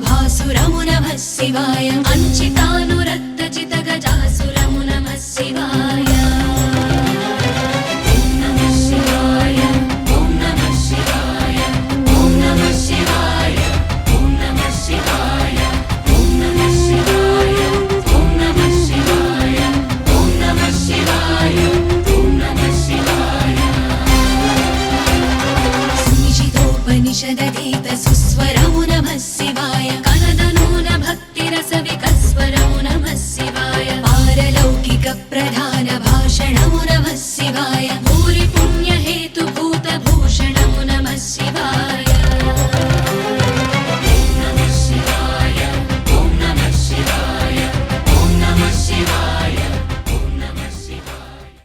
भासुरमु नमः शिवाय अंचितानुरक्तचित गजासुरमु नमः शिवाय ॐ नमः शिवाय ॐ नमः शिवाय ॐ नमः शिवाय ॐ नमः शिवाय ॐ नमः शिवाय ॐ नमः शिवाय ॐ नमः शिवाय ॐ नमः शिवाय सुनिशितोपनिषदधीत सुस्वरमु नमः शिवाय कनदनून भक्तिरसविकस्वरमु नमः शिवाय पारलौकिक प्रधान